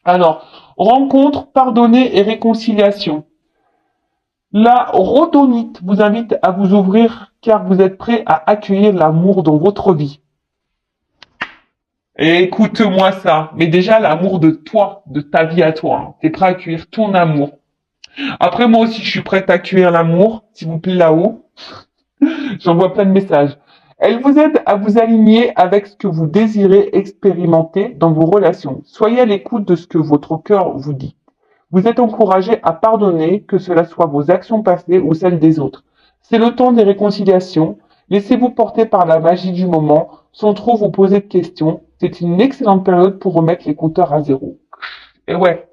Alors, rencontre, pardonner et réconciliation. La rhodonite vous invite à vous ouvrir car vous êtes prêt à accueillir l'amour dans votre vie. Et écoute-moi ça, mais déjà l'amour de toi, de ta vie à toi. Hein. T'es prêt à accueillir ton amour. Après moi aussi je suis prête à accueillir l'amour, s'il vous plaît là-haut. J'envoie plein de messages. Elle vous aide à vous aligner avec ce que vous désirez expérimenter dans vos relations. Soyez à l'écoute de ce que votre cœur vous dit. Vous êtes encouragé à pardonner, que cela soit vos actions passées ou celles des autres. C'est le temps des réconciliations. Laissez-vous porter par la magie du moment, sans trop vous poser de questions. C'est une excellente période pour remettre les compteurs à zéro. Et ouais,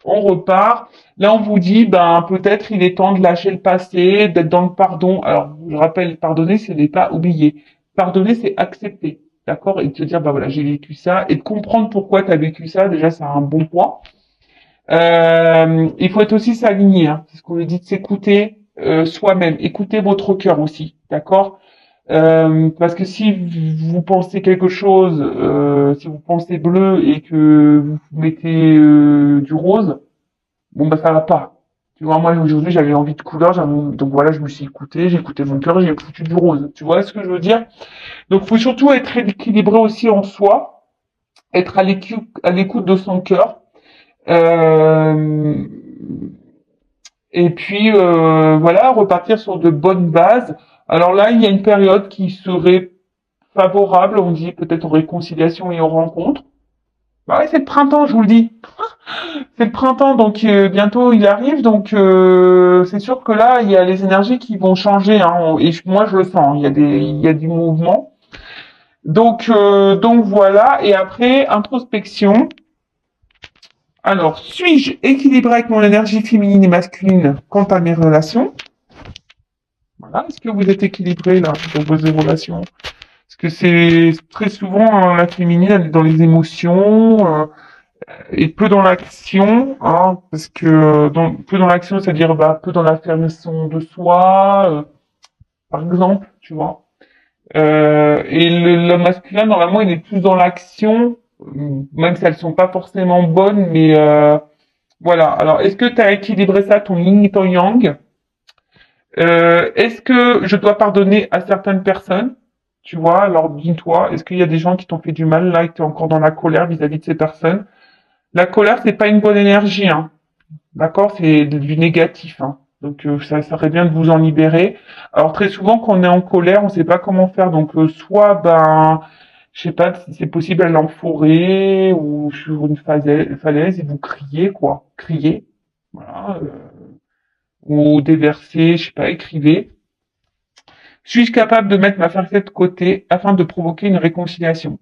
on repart. Là, on vous dit, ben, peut-être il est temps de lâcher le passé, d'être dans le pardon. Alors, je rappelle, pardonner, ce n'est pas oublier. Pardonner, c'est accepter. D'accord? Et de se dire, bah voilà, j'ai vécu ça. Et de comprendre pourquoi tu as vécu ça, déjà, c'est un bon point. Il faut être aussi s'aligner. Hein. C'est ce qu'on nous dit de s'écouter soi-même. Écoutez votre cœur aussi. D'accord? Parce que si vous pensez quelque chose, si vous pensez bleu et que vous mettez du rose, bon bah ça va pas. Tu vois, moi aujourd'hui j'avais envie de couleur, donc voilà, je me suis écouté, j'ai écouté mon cœur, j'ai foutu du rose. Tu vois ce que je veux dire? Donc faut surtout être équilibré aussi en soi, être à l'écoute de son cœur. Euh, et puis voilà, repartir sur de bonnes bases. Alors là, il y a une période qui serait favorable, on dit peut-être aux réconciliations et aux rencontres. Bah ouais, c'est le printemps, je vous le dis. C'est le printemps, donc bientôt il arrive, donc c'est sûr que là, il y a les énergies qui vont changer, hein, et moi je le sens, hein. Il y a du mouvement. Donc voilà, et après, introspection. Alors, suis-je équilibré avec mon énergie féminine et masculine quant à mes relations? Voilà, est-ce que vous êtes équilibré là dans vos relations? Parce que c'est très souvent hein, la féminine, elle est dans les émotions, et peu dans l'action, hein, parce que peu dans l'action, c'est-à-dire bah, peu dans l'affirmation de soi, par exemple, tu vois. Et le masculin, normalement, il est plus dans l'action, même si elles sont pas forcément bonnes, mais voilà. Alors, est-ce que tu as équilibré ça, ton yin et ton yang? Est-ce que je dois pardonner à certaines personnes? Tu vois, alors dis-toi, est-ce qu'il y a des gens qui t'ont fait du mal là et que tu es encore dans la colère vis-à-vis de ces personnes? La colère, c'est pas une bonne énergie, hein. D'accord? C'est du négatif, hein. Donc ça serait bien de vous en libérer. Alors très souvent quand on est en colère, on sait pas comment faire. Donc soit ben je sais pas si c'est possible aller en forêt ou sur une falaise et vous criez quoi, criez, voilà, ou déverser, je sais pas, écrivez. Suis-je capable de mettre ma fierté de côté afin de provoquer une réconciliation?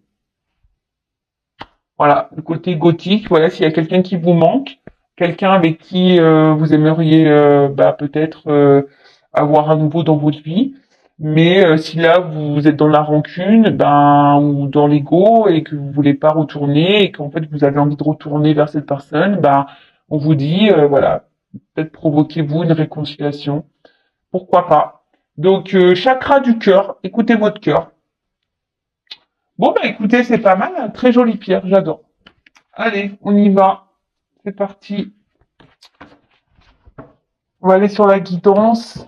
Voilà, le côté gothique, voilà, s'il y a quelqu'un qui vous manque, quelqu'un avec qui vous aimeriez bah, peut-être avoir à nouveau dans votre vie, mais si là vous êtes dans la rancune, ben ou dans l'ego et que vous voulez pas retourner et qu'en fait vous avez envie de retourner vers cette personne, ben on vous dit voilà, peut-être provoquez-vous une réconciliation, pourquoi pas. Donc chakra du cœur, écoutez votre cœur. Bon bah écoutez, c'est pas mal, hein, très jolie pierre, j'adore. Allez, on y va. C'est parti. On va aller sur la guidance.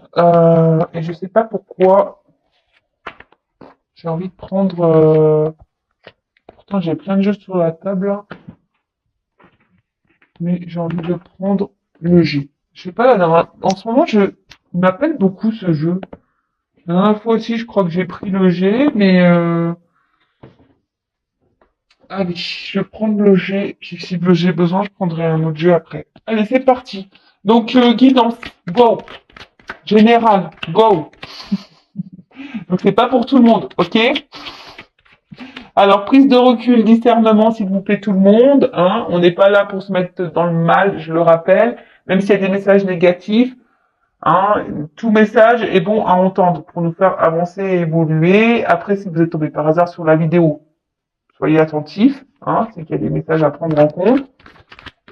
Et je sais pas pourquoi j'ai envie de prendre. Pourtant, j'ai plein de jeux sur la table, mais j'ai envie de prendre le G. Je sais pas, en ce moment, il m'appelle beaucoup ce jeu. La dernière fois aussi, je crois que j'ai pris le G, mais allez, je vais prendre le G. Puis si j'ai besoin, je prendrai un autre jeu après. Allez, c'est parti. Donc, guidance, go. Général, go. Donc c'est pas pour tout le monde, ok? Alors prise de recul, discernement, s'il vous plaît tout le monde. Hein, on n'est pas là pour se mettre dans le mal, je le rappelle. Même s'il y a des messages négatifs, hein, tout message est bon à entendre pour nous faire avancer et évoluer. Après, si vous êtes tombé par hasard sur la vidéo, soyez attentifs. Hein, c'est qu'il y a des messages à prendre en compte.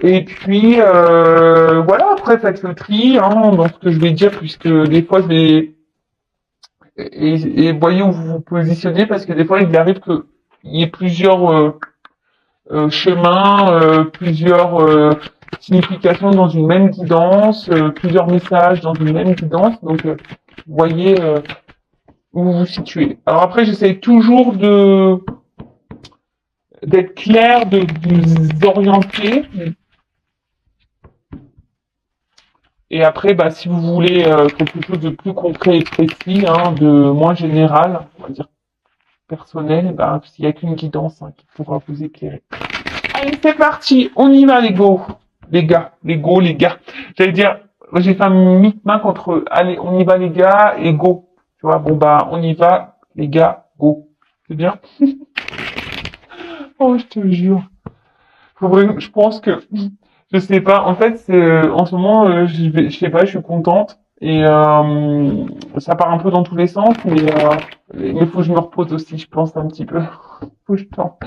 Et puis voilà, après faites le tri hein, dans ce que je vais dire, puisque des fois je vais et voyez où vous vous positionnez parce que des fois il arrive que il y ait plusieurs chemins, plusieurs significations dans une même guidance, plusieurs messages dans une même guidance. Donc, vous voyez où vous vous situez. Alors après, j'essaye toujours de d'être clair, de vous orienter. Et après, bah, si vous voulez quelque chose de plus concret et précis, hein, de moins général, on va dire personnel, bah, s'il n'y a qu'une guidance hein, qui pourra vous éclairer. Allez, c'est parti, on y va les go, les gars. J'allais dire, j'ai fait un micmac entre allez, on y va les gars et go. Tu vois, bon bah, on y va les gars, go. C'est bien? Oh, je te jure. Je pense que, je sais pas, en fait, en ce moment, je sais pas, je suis contente. Et ça part un peu dans tous les sens, mais faut que je me repose aussi, je pense un petit peu. Faut que je dors.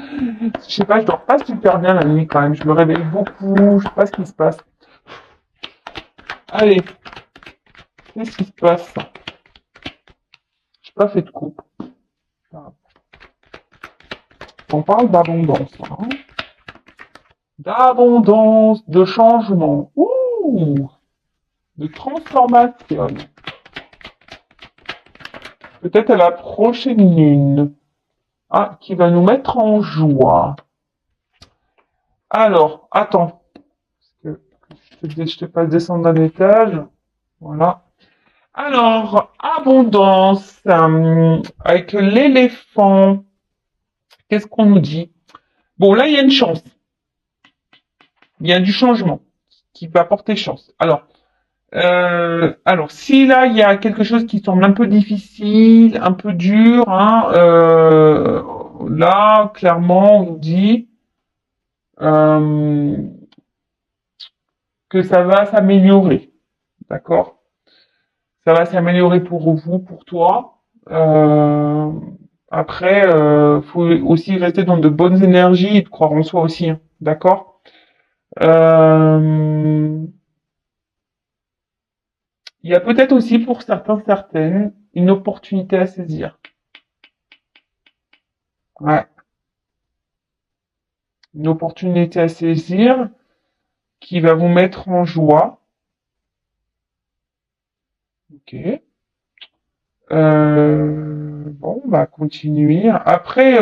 Je sais pas, je dors pas super bien la nuit quand même. Je me réveille beaucoup, je sais pas ce qui se passe. Allez, qu'est-ce qui se passe? J'ai pas fait de coupe. On parle d'abondance, hein. D'abondance, de changement, ouh, de transformation. Peut-être à la prochaine lune. Ah, qui va nous mettre en joie. Alors, attends. Je te fasse descendre d'un étage. Voilà. Alors, abondance. Avec l'éléphant. Qu'est-ce qu'on nous dit? Bon, là, il y a une chance. Il y a du changement qui va porter chance. Alors, si là, il y a quelque chose qui semble un peu difficile, un peu dur, hein, là, clairement, on nous dit euh, que ça va s'améliorer, d'accord? Ça va s'améliorer pour vous, pour toi. Euh, Après, faut aussi rester dans de bonnes énergies et de croire en soi aussi, hein, d'accord? Euh, Il y a peut-être aussi pour certains, certaines, une opportunité à saisir. Ouais, une opportunité à saisir qui va vous mettre en joie. Ok. Bon, on va continuer. Après,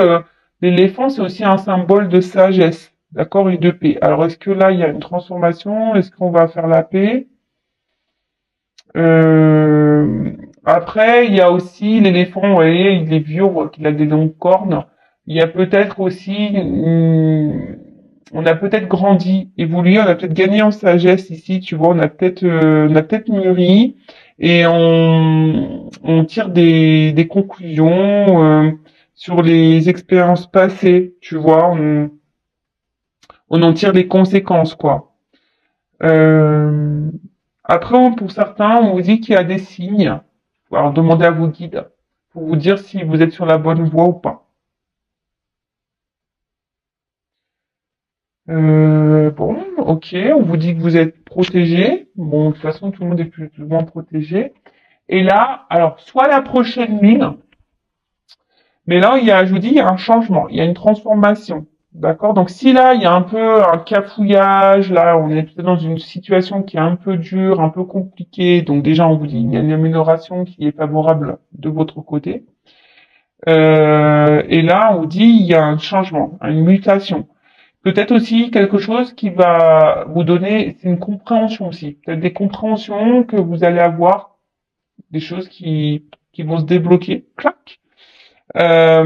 l'éléphant, c'est aussi un symbole de sagesse, d'accord, et de paix. Alors, est-ce que là, il y a une transformation? Est-ce qu'on va faire la paix? Euh, Après, il y a aussi l'éléphant, vous voyez, il est vieux, on voit qu'il a des longues cornes. Il y a peut-être aussi, on a peut-être grandi, évolué, on a peut-être gagné en sagesse ici, tu vois, on a peut-être mûri et on tire des conclusions sur les expériences passées, tu vois, on en tire les conséquences, quoi. Euh, Après, pour certains, on vous dit qu'il y a des signes. Alors, demandez à vos guides pour vous dire si vous êtes sur la bonne voie ou pas. Bon, ok, on vous dit que vous êtes protégé. Bon, de toute façon, tout le monde est plus ou moins protégé. Et là, alors, soit la prochaine ligne, mais là, je vous dis, il y a un changement, il y a une transformation. D'accord? Donc, si là, il y a un peu un cafouillage, là, on est peut-être dans une situation qui est un peu dure, un peu compliquée. Donc, déjà, on vous dit, il y a une amélioration qui est favorable de votre côté. Et là, on vous dit, il y a un changement, une mutation. Peut-être aussi quelque chose qui va vous donner, c'est une compréhension aussi. Peut-être des compréhensions que vous allez avoir, des choses qui vont se débloquer. Clac. Euh,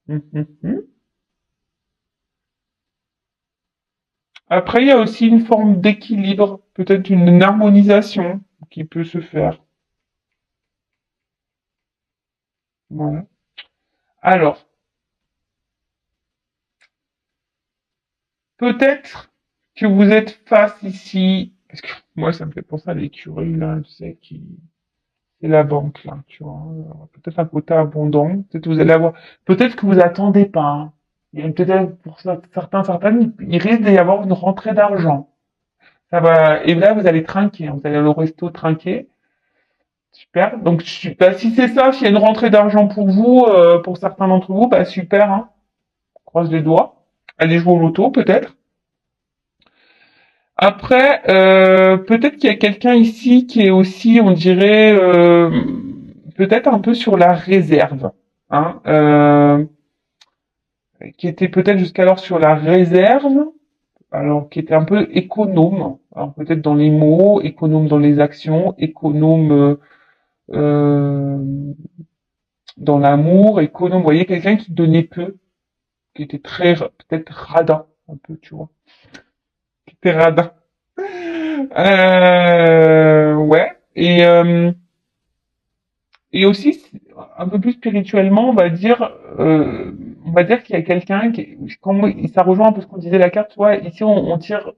hum, hum. Après, il y a aussi une forme d'équilibre, peut-être une harmonisation qui peut se faire. Voilà. Alors, peut-être que vous êtes face ici, parce que moi, ça me fait penser à l'écureuil, là, tu sais, qui, c'est la banque, là, tu vois. Peut-être un quota abondant, peut-être vous allez avoir, peut-être que vous attendez pas, hein. Il y a peut-être pour certains, certaines, il risque d'y avoir une rentrée d'argent. Ça va, et là, vous allez trinquer, hein. Vous allez au resto trinquer. Super. Donc, bah, si c'est ça, s'il y a une rentrée d'argent pour vous, pour certains d'entre vous, bah super, hein. Croise les doigts. Allez jouer au loto, peut-être. Après, peut-être qu'il y a quelqu'un ici qui est aussi, on dirait, peut-être un peu sur la réserve, hein, qui était peut-être jusqu'alors sur la réserve, alors qui était un peu économe, alors peut-être dans les mots, économe dans les actions, économe euh, dans l'amour, économe, vous voyez, quelqu'un qui donnait peu, qui était très, peut-être radin, un peu, tu vois, qui était radin. Ouais. Et aussi, un peu plus spirituellement, on va dire qu'il y a quelqu'un qui, ça rejoint un peu ce qu'on disait la carte, tu vois, ici on tire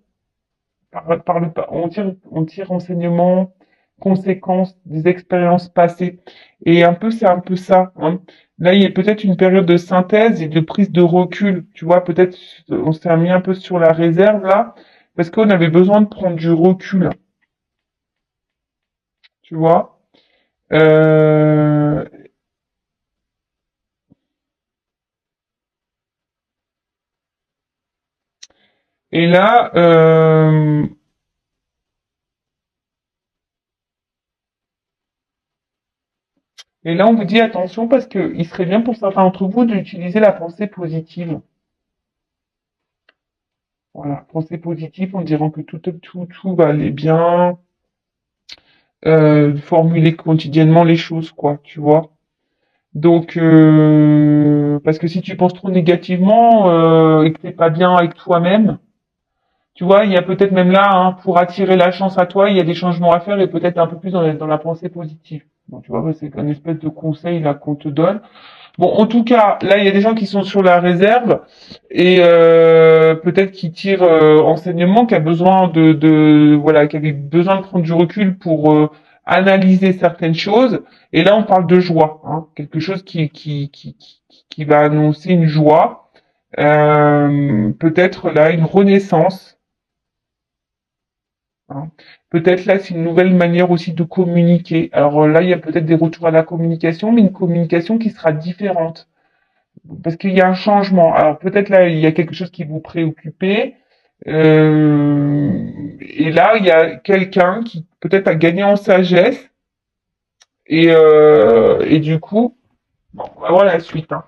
on tire enseignement, conséquences des expériences passées. Et un peu, c'est un peu ça, hein. Là, il y a peut-être une période de synthèse et de prise de recul, tu vois, peut-être on s'est mis un peu sur la réserve là, parce qu'on avait besoin de prendre du recul, tu vois. Euh, et là, on vous dit attention parce que il serait bien pour certains d'entre vous d'utiliser la pensée positive. Voilà, pensée positive en disant que tout va aller bien, formuler quotidiennement les choses, quoi, tu vois. Donc, parce que si tu penses trop négativement et que t'es pas bien avec toi-même, tu vois, il y a peut-être même là, hein, pour attirer la chance à toi, il y a des changements à faire et peut-être un peu plus dans la pensée positive. Bon, tu vois, c'est un espèce de conseil là qu'on te donne. Bon, en tout cas, là, il y a des gens qui sont sur la réserve et peut-être qui tirent enseignement, qui a besoin voilà, qui avait besoin de prendre du recul pour analyser certaines choses. Et là, on parle de joie, hein, quelque chose qui va annoncer une joie, peut-être là une renaissance, hein. Peut-être là, c'est une nouvelle manière aussi de communiquer. Alors là, il y a peut-être des retours à la communication, mais une communication qui sera différente parce qu'il y a un changement. Alors peut-être là, il y a quelque chose qui vous préoccupait. Et là, il y a quelqu'un qui peut-être a gagné en sagesse. Et du coup, bon, on va voir la suite, hein.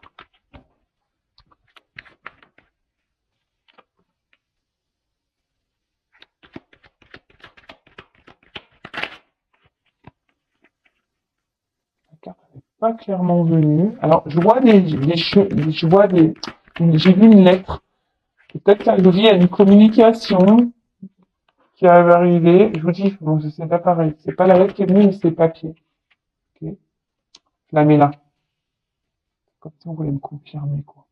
La carte n'est pas clairement venue. Alors, je vois je vois j'ai vu une lettre. Peut-être là, je vous dis, il y a une communication qui va arriver. Je vous dis, bon, c'est pas pareil. C'est pas la lettre qui est venue, mais c'est le papier. Ok. Je la mets là. Comme ça, vous voulez me confirmer, quoi.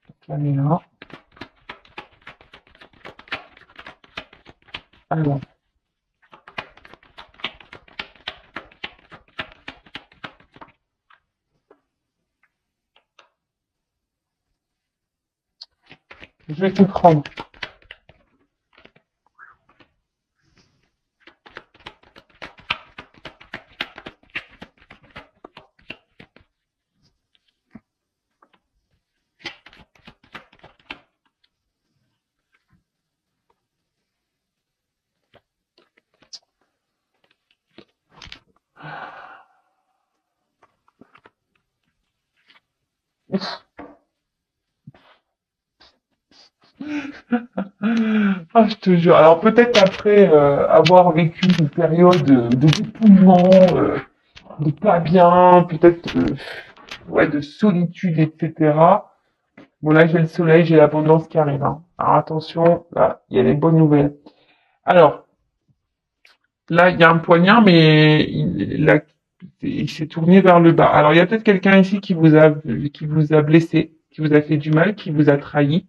Je la mets là. Alors, je vais tout prendre. Ah, je te jure. Alors peut-être après avoir vécu une période de dépouillement, de pas bien, peut-être ouais, de solitude, etc. Bon là j'ai le soleil, j'ai l'abondance qui arrive, hein. Alors attention, là il y a des bonnes nouvelles. Alors là il y a un poignard, mais il s'est tourné vers le bas. Alors il y a peut-être quelqu'un ici qui vous a blessé, qui vous a fait du mal, qui vous a trahi.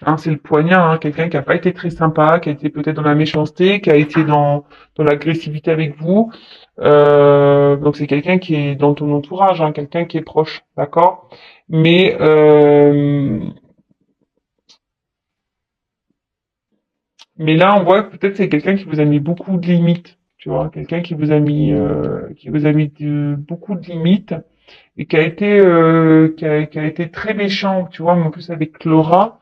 Hein, c'est le poignard, hein, quelqu'un qui a pas été très sympa, qui a été peut-être dans la méchanceté, qui a été dans l'agressivité avec vous. Donc c'est quelqu'un qui est dans ton entourage, hein, quelqu'un qui est proche, d'accord? Mais mais là on voit que peut-être c'est quelqu'un qui vous a mis beaucoup de limites, tu vois, quelqu'un qui vous a mis beaucoup de limites et qui a été très méchant, tu vois, mais en plus avec Laura,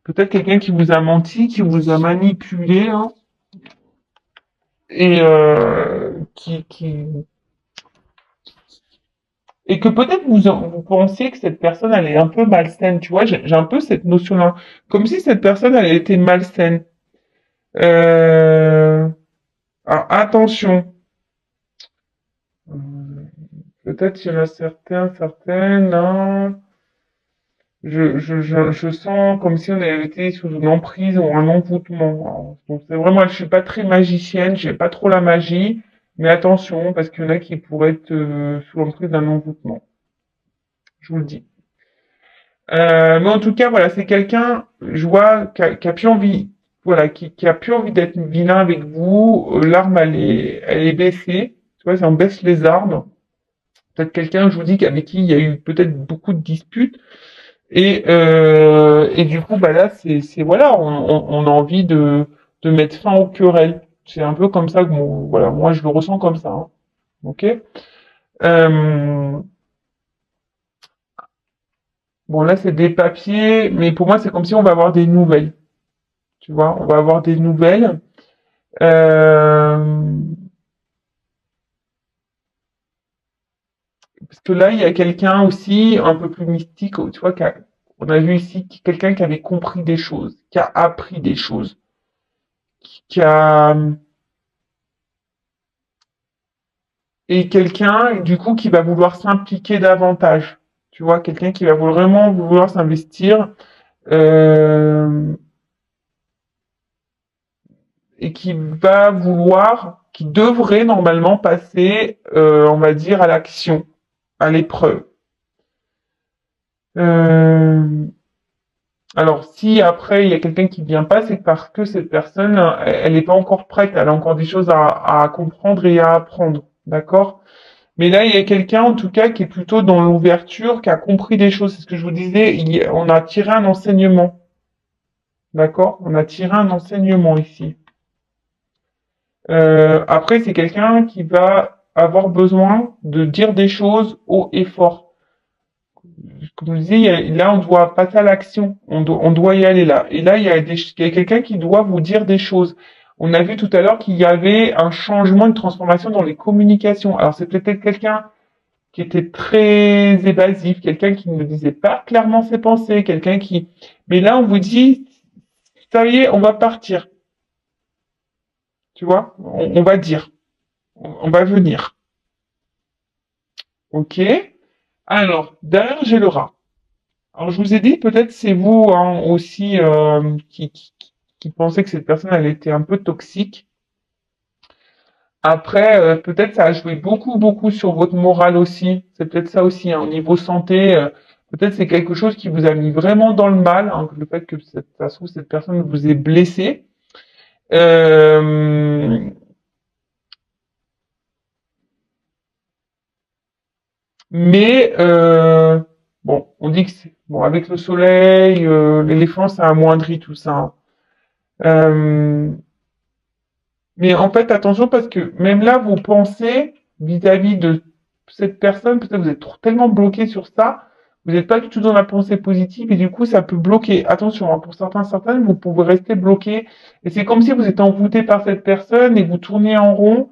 peut-être quelqu'un qui vous a menti, qui vous a manipulé, hein, et et que peut-être vous pensiez que cette personne elle est un peu malsaine, tu vois, j'ai un peu cette notion-là, comme si cette personne elle était malsaine. Euh, alors, attention. Peut-être il y en a certaines, non. Je sens comme si on avait été sous une emprise ou un envoûtement. Alors, donc c'est vraiment, je suis pas très magicienne, j'ai pas trop la magie, mais attention, parce qu'il y en a qui pourraient être sous l'emprise d'un envoûtement. Je vous le dis. Mais en tout cas, voilà, c'est quelqu'un, je vois, qui a plus envie, voilà, qui a plus envie d'être vilain avec vous. L'arme, elle est baissée. Tu vois, on baisse les armes. Peut-être quelqu'un, je vous dis, avec qui il y a eu peut-être beaucoup de disputes. Et du coup, bah là, voilà, on a envie de mettre fin aux querelles. C'est un peu comme ça que voilà, moi je le ressens comme ça. Hein. Ok. Euh, bon là, c'est des papiers, mais pour moi, c'est comme si on va avoir des nouvelles. Tu vois, on va avoir des nouvelles. Euh, parce que là, il y a quelqu'un aussi un peu plus mystique, tu vois, on a vu ici quelqu'un qui avait compris des choses, qui a appris des choses, qui a et quelqu'un du coup qui va vouloir s'impliquer davantage. Tu vois, quelqu'un qui va vraiment vouloir s'investir euh, et qui va vouloir, qui devrait normalement passer, on va dire, à l'action, à l'épreuve. Euh, alors, si après il y a quelqu'un qui vient pas, c'est parce que cette personne, elle n'est pas encore prête, elle a encore des choses à comprendre et à apprendre, d'accord? Mais là, il y a quelqu'un, en tout cas, qui est plutôt dans l'ouverture, qui a compris des choses. C'est ce que je vous disais. On a tiré un enseignement. D'accord? On a tiré un enseignement ici. Après, c'est quelqu'un qui va avoir besoin de dire des choses haut et fort. Comme je vous disais, là, on doit passer à l'action. On doit y aller là. Et là, il y a quelqu'un qui doit vous dire des choses. On a vu tout à l'heure qu'il y avait un changement, une transformation dans les communications. Alors, c'est peut-être quelqu'un qui était très évasif, quelqu'un qui ne disait pas clairement ses pensées, quelqu'un qui... Mais là, on vous dit, ça y est, on va partir, tu vois, on va dire, on va venir. Ok. Alors, derrière, j'ai le rat. Alors, je vous ai dit, peut-être c'est vous hein, aussi qui pensez que cette personne, elle était un peu toxique. Après, peut-être ça a joué beaucoup, beaucoup sur votre morale aussi. C'est peut-être ça aussi, hein, au niveau santé. Peut-être c'est quelque chose qui vous a mis vraiment dans le mal, hein, le fait que ça se trouve, cette personne vous ait blessé. Euh, mais bon, on dit que bon avec le soleil, l'éléphant ça amoindrit tout ça. Hein. Euh, mais en fait, attention parce que même là, vos pensées vis-à-vis de cette personne, peut-être vous êtes tellement bloqué sur ça, vous n'êtes pas du tout dans la pensée positive et du coup, ça peut bloquer. Attention, hein, pour certaines, vous pouvez rester bloqué et c'est comme si vous êtes envoûté par cette personne et vous tournez en rond.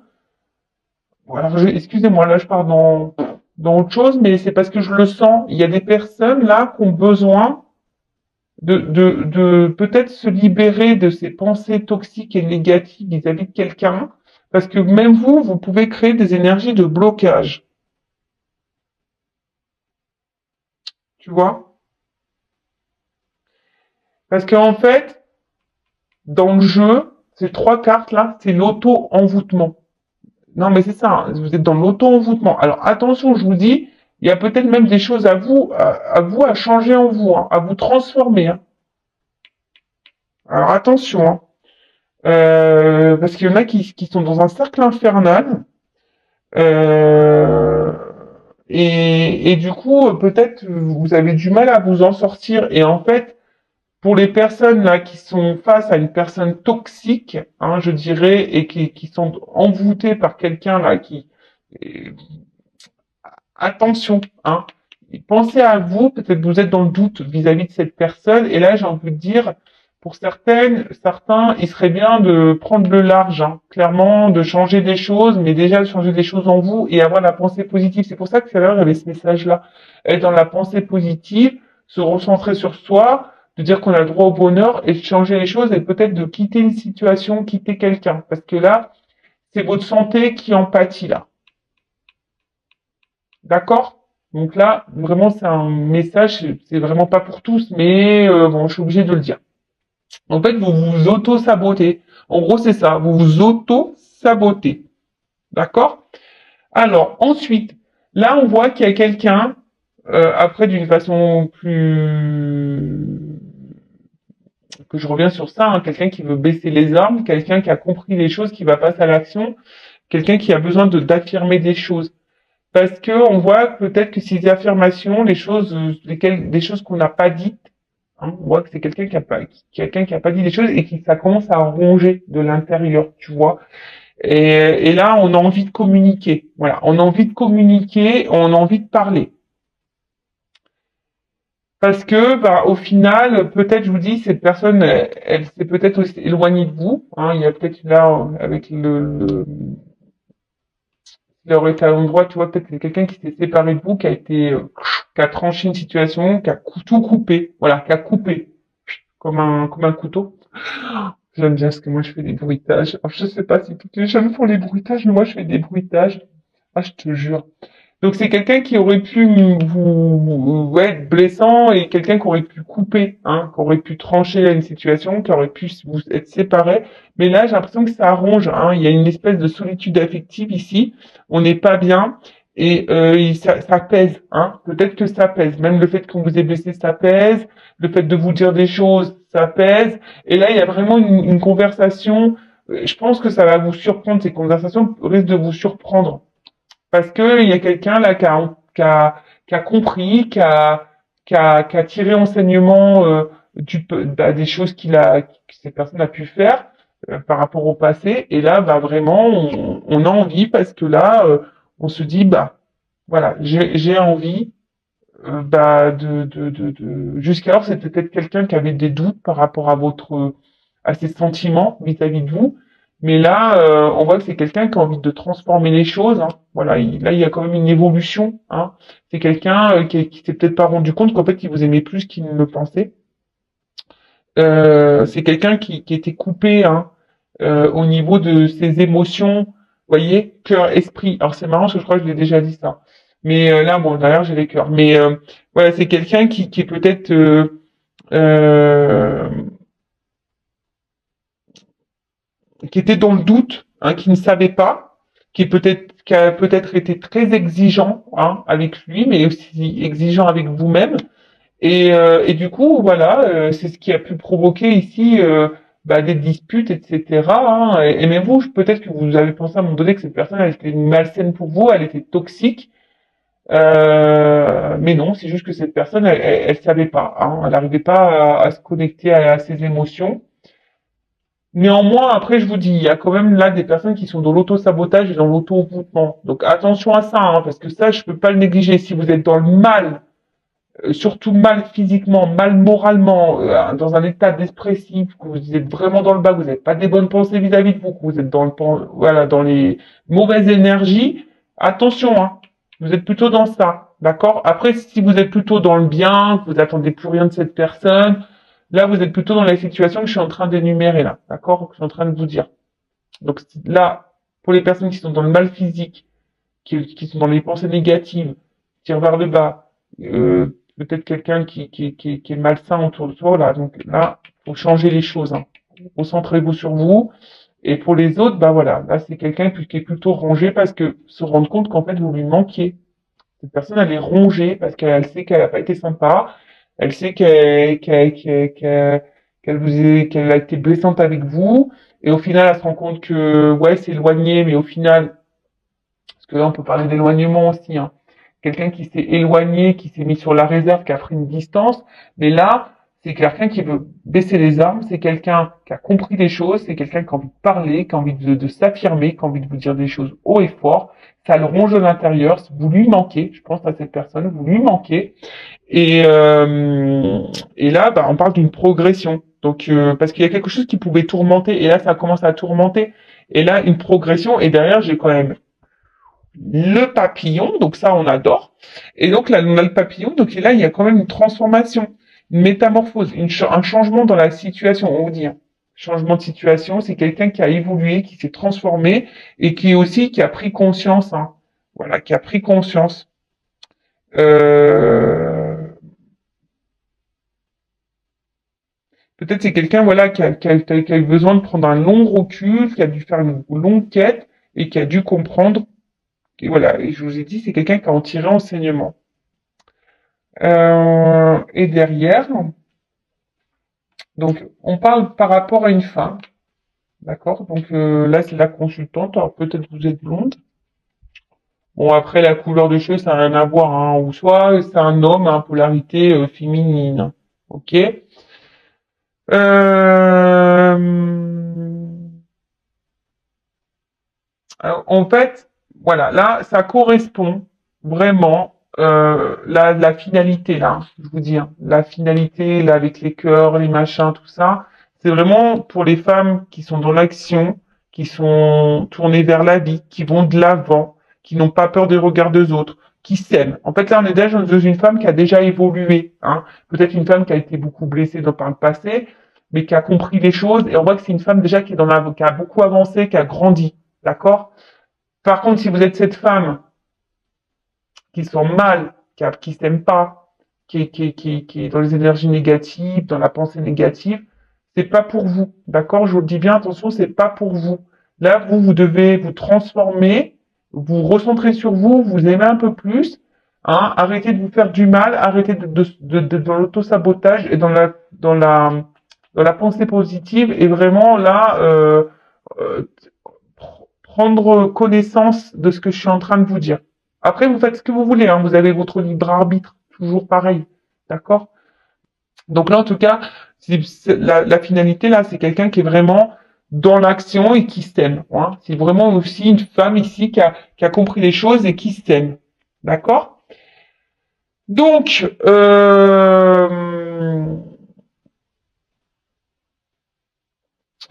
Bon, alors, excusez-moi, là, je pars dans autre chose, mais c'est parce que je le sens. Il y a des personnes là qui ont besoin de peut-être se libérer de ces pensées toxiques et négatives vis-à-vis de quelqu'un, parce que même vous, vous pouvez créer des énergies de blocage, tu vois? Parce qu'en fait, dans le jeu, ces trois cartes là, c'est l'auto-envoûtement. Non, mais c'est ça, hein, vous êtes dans l'auto-envoûtement. Alors attention, je vous dis, il y a peut-être même des choses à vous à changer en vous, hein, à vous transformer. Hein. Alors attention, hein, parce qu'il y en a qui sont dans un cercle infernal. Euh, et du coup, peut-être vous avez du mal à vous en sortir. Et en fait, Pour les personnes là qui sont face à une personne toxique, hein, je dirais, et qui sont envoûtées par quelqu'un là euh, attention, hein. Pensez à vous, peut-être que vous êtes dans le doute vis-à-vis de cette personne, et là j'ai envie de dire, pour certains, il serait bien de prendre le large, hein, clairement, de changer des choses, mais déjà de changer des choses en vous et avoir la pensée positive. C'est pour ça que tout à l'heure j'avais ce message-là, être dans la pensée positive, se recentrer sur soi, de dire qu'on a le droit au bonheur et de changer les choses et peut-être de quitter une situation, quitter quelqu'un, parce que là, c'est votre santé qui en pâtit là. D'accord? Donc là, vraiment, c'est un message, c'est vraiment pas pour tous, mais bon, je suis obligé de le dire. En fait, vous vous auto-sabotez. En gros, c'est ça, vous vous auto-sabotez. D'accord? Alors, ensuite, là, on voit qu'il y a quelqu'un, après, d'une façon plus... que je reviens sur ça, hein, quelqu'un qui veut baisser les armes, quelqu'un qui a compris les choses, qui va passer à l'action, quelqu'un qui a besoin d'affirmer des choses. Parce que on voit peut-être que ces affirmations, les choses, des choses qu'on n'a pas dites, hein, on voit que c'est quelqu'un qui a pas dit des choses et qui ça commence à ronger de l'intérieur, tu vois. Et là, on a envie de communiquer. Voilà, on a envie de communiquer, on a envie de parler. Parce que, bah, au final, peut-être, je vous dis, cette personne, elle s'est peut-être aussi éloignée de vous. Hein, il y a peut-être là, avec leur état à l'endroit, tu vois, peut-être c'est quelqu'un qui s'est séparé de vous, qui a tranché une situation, qui a tout coupé, voilà, qui a coupé, comme un couteau. J'aime bien parce que moi je fais des bruitages. Alors, je sais pas si toutes les jeunes font les bruitages, mais moi je fais des bruitages. Ah, je te jure. Donc c'est quelqu'un qui aurait pu ouais, être blessant et quelqu'un qui aurait pu couper, hein, qui aurait pu trancher une situation, qui aurait pu vous être séparés. Mais là, j'ai l'impression que ça arrange, hein. Il y a une espèce de solitude affective ici. On n'est pas bien et ça pèse, hein. Peut-être que ça pèse. Même le fait qu'on vous ait blessé, ça pèse. Le fait de vous dire des choses, ça pèse. Et là, il y a vraiment une conversation. Je pense que ça va vous surprendre. Ces conversations risquent de vous surprendre parce que il y a quelqu'un là qui a compris, qui a tiré enseignement des choses que cette personne a pu faire par rapport au passé. Et là, bah vraiment, on a envie parce que là, on se dit, bah voilà, j'ai envie. Bah jusqu'alors c'était peut-être quelqu'un qui avait des doutes par rapport à ses sentiments vis-à-vis de vous, mais là on voit que c'est quelqu'un qui a envie de transformer les choses, hein. Voilà, là il y a quand même une évolution, hein. C'est quelqu'un qui s'est peut-être pas rendu compte qu'en fait il vous aimait plus qu'il ne le pensait. C'est quelqu'un qui était coupé, hein, au niveau de ses émotions, vous voyez, cœur, esprit. Alors c'est marrant parce que je crois que je l'ai déjà dit ça. Mais là, bon, d'ailleurs, j'ai les cœurs. Mais voilà, c'est quelqu'un qui est peut-être euh, qui était dans le doute, hein, qui ne savait pas, qui a peut-être été très exigeant, hein, avec lui, mais aussi exigeant avec vous-même. Et du coup, voilà, c'est ce qui a pu provoquer ici bah, des disputes, etc. Hein. Et même vous, peut-être que vous avez pensé à un moment donné que cette personne elle était malsaine pour vous, elle était toxique. Mais non, c'est juste que cette personne, elle savait pas, hein, elle n'arrivait pas à se connecter à ses émotions. Néanmoins, après, je vous dis, il y a quand même là des personnes qui sont dans l'auto-sabotage et dans l'auto-envoûtement. Donc attention à ça, hein, parce que ça, je peux pas le négliger. Si vous êtes dans le mal, surtout mal physiquement, mal moralement, dans un état dépressif, que vous êtes vraiment dans le bas, que vous n'avez pas des bonnes pensées vis-à-vis de vous, que vous êtes voilà, dans les mauvaises énergies, attention, hein, vous êtes plutôt dans ça, d'accord? Après, si vous êtes plutôt dans le bien, que vous attendez plus rien de cette personne, là, vous êtes plutôt dans la situation que je suis en train d'énumérer là, d'accord? Que je suis en train de vous dire. Donc là, pour les personnes qui sont dans le mal physique, qui sont dans les pensées négatives, tire vers le bas, peut-être quelqu'un qui est malsain autour de toi, là. Donc là, faut changer les choses, hein. Recentrez-vous sur vous. Et pour les autres, bah voilà, là c'est quelqu'un qui est plutôt rangé parce que se rendre compte qu'en fait vous lui manquiez. Cette personne elle est rongée parce qu'elle sait qu'elle a pas été sympa, elle sait qu'elle a été blessante avec vous, et au final elle se rend compte que ouais c'est éloigné, mais au final parce que là, on peut parler d'éloignement aussi, hein. Quelqu'un qui s'est éloigné, qui s'est mis sur la réserve, qui a pris une distance. Mais là, c'est quelqu'un qui veut baisser les armes, c'est quelqu'un qui a compris les choses, c'est quelqu'un qui a envie de parler, qui a envie de s'affirmer, qui a envie de vous dire des choses haut et fort. Ça le ronge de l'intérieur, vous lui manquez, je pense à cette personne, vous lui manquez. Et, euh, et là, bah, on parle d'une progression. Donc, parce qu'il y a quelque chose qui pouvait tourmenter, et là, ça commence à tourmenter. Et là, une progression, et derrière, j'ai quand même le papillon, donc ça, on adore. Et donc là, on a le papillon, donc là, il y a quand même une transformation, une métamorphose, un changement dans la situation, on va dire. Changement de situation, c'est quelqu'un qui a évolué, qui s'est transformé, et qui aussi, qui a pris conscience, hein. Voilà, qui a pris conscience. Euh, Peut-être c'est quelqu'un voilà qui a eu besoin de prendre un long recul, qui a dû faire une longue quête et qui a dû comprendre. Et voilà, et je vous ai dit, c'est quelqu'un qui a en tiré enseignement. Et derrière, donc on parle par rapport à une femme, d'accord. Donc là c'est la consultante. Alors peut-être vous êtes blonde. Bon après la couleur de cheveux ça n'a rien à voir, hein. Ou soit c'est un homme à polarité féminine, ok. Euh, Alors, en fait, voilà, là, ça correspond vraiment la finalité là, je vous dis, hein, la finalité là avec les cœurs, les machins, tout ça, c'est vraiment pour les femmes qui sont dans l'action, qui sont tournées vers la vie, qui vont de l'avant, qui n'ont pas peur des regards des autres, qui s'aiment. En fait, là, on est déjà dans une femme qui a déjà évolué, hein. Peut-être une femme qui a été beaucoup blessée par le passé, mais qui a compris les choses. Et on voit que c'est une femme déjà qui est qui a beaucoup avancé, qui a grandi, d'accord. Par contre, si vous êtes cette femme qui sent mal, qui s'aime pas, qui est dans les énergies négatives, dans la pensée négative, c'est pas pour vous. D'accord? Je vous le dis bien, attention, c'est pas pour vous. Là, vous devez vous transformer, vous recentrer sur vous, vous aimer un peu plus, hein, arrêtez de vous faire du mal, arrêtez dans l'auto-sabotage et dans la pensée positive et vraiment là, euh, prendre connaissance de ce que je suis en train de vous dire. Après, vous faites ce que vous voulez, hein, vous avez votre libre arbitre, toujours pareil, d'accord. Donc là, en tout cas, la finalité, là, c'est quelqu'un qui est vraiment dans l'action et qui s'aime, hein. C'est vraiment aussi une femme ici qui a compris les choses et qui s'aime, d'accord. Donc,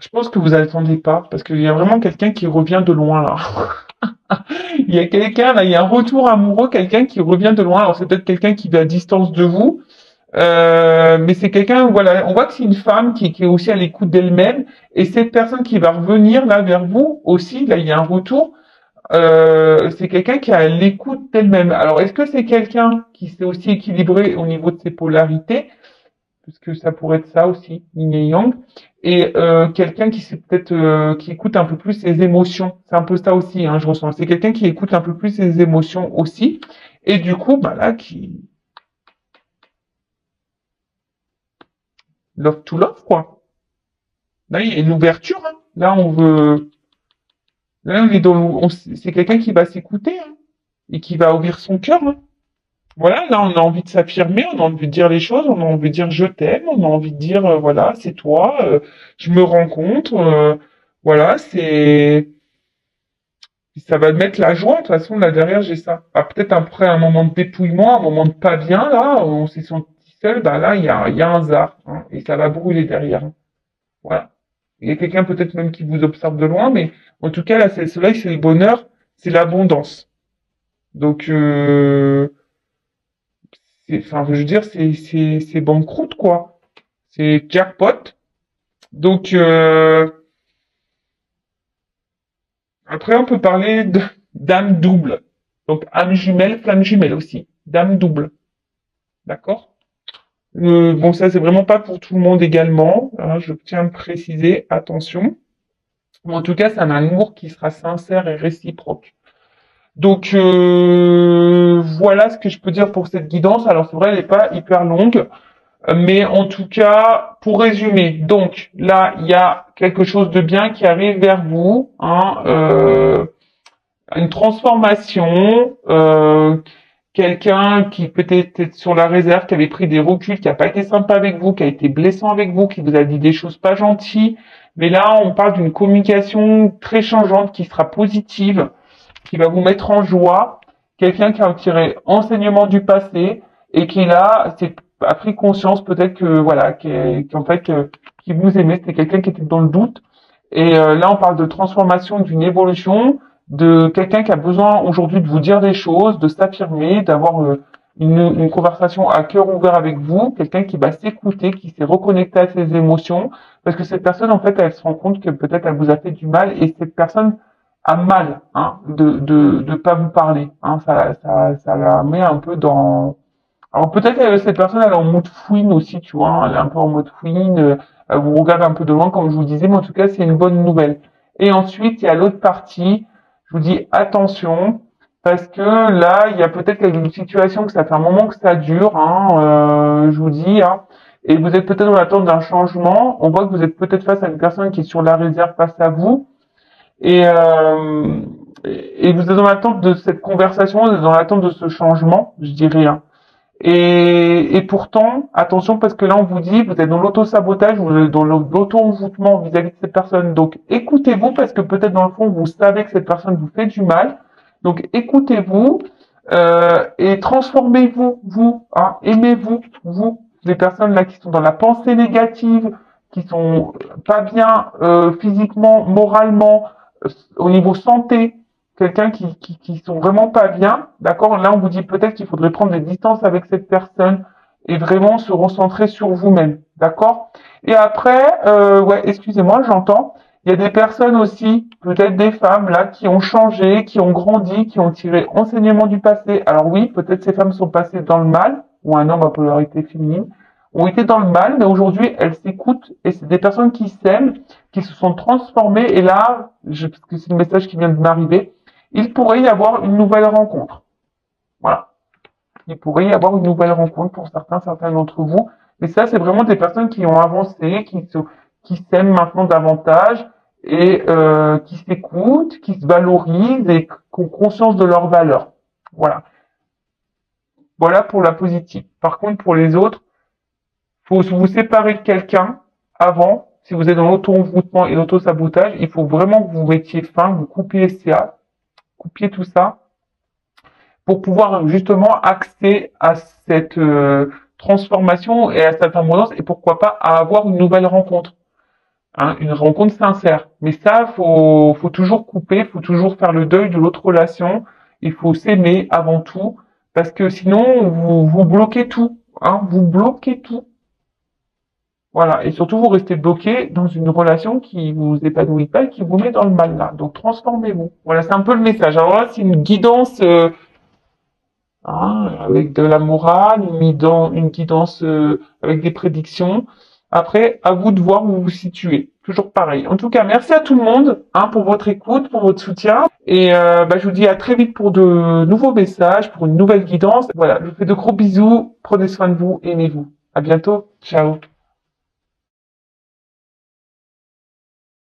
je pense que vous attendez pas, parce qu'il y a vraiment quelqu'un qui revient de loin, là. Il y a quelqu'un, là, il y a un retour amoureux, quelqu'un qui revient de loin. Alors, c'est peut-être quelqu'un qui est à distance de vous, mais c'est quelqu'un, voilà, on voit que c'est une femme qui est aussi à l'écoute d'elle-même, et cette personne qui va revenir, là, vers vous, aussi, là, il y a un retour, c'est quelqu'un qui est à l'écoute d'elle-même. Alors, est-ce que c'est quelqu'un qui s'est aussi équilibré au niveau de ses polarités? Parce que ça pourrait être ça aussi, yin et yang, et quelqu'un qui s'est peut-être qui écoute un peu plus ses émotions. C'est un peu ça aussi, hein, je ressens. C'est quelqu'un qui écoute un peu plus ses émotions aussi, et du coup, bah là, qui love to love quoi. Là, il y a une ouverture. Hein. Là, là, on est c'est quelqu'un qui va s'écouter hein, et qui va ouvrir son cœur. Hein. Voilà, là, on a envie de s'affirmer, on a envie de dire les choses, on a envie de dire je t'aime, on a envie de dire voilà, c'est toi, je me rencontre, voilà, ça va mettre la joie. De toute façon, là derrière, j'ai ça. Ah, peut-être après un moment de dépouillement, un moment de pas bien, là, on s'est senti seul, bah là, il y a un zar, hein, et ça va brûler derrière. Hein. Voilà. Il y a quelqu'un peut-être même qui vous observe de loin, mais en tout cas, là, c'est le soleil, c'est le bonheur, c'est l'abondance. Donc, enfin, je veux dire, c'est banqueroute, quoi. C'est jackpot. Donc, après, on peut parler d'âme double. Donc, âme jumelle, flamme jumelle aussi. Dame double. D'accord? Bon, ça, c'est vraiment pas pour tout le monde également. Hein, je tiens à le préciser. Attention. Mais en tout cas, c'est un amour qui sera sincère et réciproque. Donc, voilà ce que je peux dire pour cette guidance. Alors, c'est vrai, elle n'est pas hyper longue. Mais en tout cas, pour résumer, donc là, il y a quelque chose de bien qui arrive vers vous, hein, une transformation quelqu'un qui peut-être est sur la réserve, qui avait pris des reculs, qui a pas été sympa avec vous, qui a été blessant avec vous, qui vous a dit des choses pas gentilles. Mais là, on parle d'une communication très changeante qui sera positive, qui va vous mettre en joie. Quelqu'un qui a tiré enseignement du passé et qui là, a pris conscience peut-être que voilà, qu'en fait, qui vous aimait. C'était quelqu'un qui était dans le doute. Et là, on parle de transformation, d'une évolution, de quelqu'un qui a besoin aujourd'hui de vous dire des choses, de s'affirmer, d'avoir une conversation à cœur ouvert avec vous, quelqu'un qui va s'écouter, qui s'est reconnecté à ses émotions, parce que cette personne, en fait, elle se rend compte que peut-être elle vous a fait du mal, et cette personne a mal de pas vous parler. Hein, ça la met un peu dans... Alors peut-être cette personne, elle est en mode fouine aussi, tu vois, elle est un peu en mode fouine, elle vous regarde un peu de loin, comme je vous disais, mais en tout cas, c'est une bonne nouvelle. Et ensuite, il y a l'autre partie, je vous dis attention, parce que là, il y a peut-être une situation que ça fait un moment que ça dure, je vous dis, et vous êtes peut-être dans l'attente d'un changement. On voit que vous êtes peut-être face à une personne qui est sur la réserve face à vous, et, euh, et vous êtes dans l'attente de cette conversation, vous êtes dans l'attente de ce changement, je dirais. Et pourtant, attention parce que là on vous dit, vous êtes dans l'auto-sabotage, vous êtes dans l'auto-envoûtement vis-à-vis de cette personne. Donc écoutez-vous parce que peut-être dans le fond vous savez que cette personne vous fait du mal. Donc écoutez-vous et transformez-vous, aimez-vous, vous, les personnes là qui sont dans la pensée négative, qui sont pas bien physiquement, moralement, au niveau santé, quelqu'un qui sont vraiment pas bien, d'accord? Là, on vous dit peut-être qu'il faudrait prendre des distances avec cette personne et vraiment se recentrer sur vous-même, d'accord? Et après, ouais, excusez-moi, j'entends, il y a des personnes aussi, peut-être des femmes là, qui ont changé, qui ont grandi, qui ont tiré enseignement du passé. Alors oui, peut-être ces femmes sont passées dans le mal, ou un homme à polarité féminine, ont été dans le mal, mais aujourd'hui, elles s'écoutent et c'est des personnes qui s'aiment, qui se sont transformées. Et là, parce que c'est le message qui vient de m'arriver, il pourrait y avoir une nouvelle rencontre. Voilà. Il pourrait y avoir une nouvelle rencontre pour certains d'entre vous. Mais ça, c'est vraiment des personnes qui ont avancé, qui s'aiment maintenant davantage et qui s'écoutent, qui se valorisent et qui ont conscience de leurs valeurs. Voilà. Voilà pour la positive. Par contre, pour les autres, faut vous séparer de quelqu'un avant. Si vous êtes dans l'auto-envoûtement et l'auto-sabotage, il faut vraiment que vous mettiez fin, vous coupiez SCA, coupiez tout ça pour pouvoir justement accéder à cette transformation et à cette abondance et pourquoi pas à avoir une nouvelle rencontre, une rencontre sincère. Mais ça, faut toujours couper, faut toujours faire le deuil de l'autre relation. Il faut s'aimer avant tout parce que sinon vous bloquez tout, vous bloquez tout. Voilà, et surtout vous restez bloqué dans une relation qui vous épanouit pas et qui vous met dans le mal là. Donc transformez-vous. Voilà, c'est un peu le message. Alors là, c'est une guidance avec de la morale, une guidance avec des prédictions. Après, à vous de voir où vous vous situez. Toujours pareil. En tout cas, merci à tout le monde pour votre écoute, pour votre soutien. Et je vous dis à très vite pour de nouveaux messages, pour une nouvelle guidance. Voilà, je vous fais de gros bisous. Prenez soin de vous, aimez-vous. À bientôt. Ciao.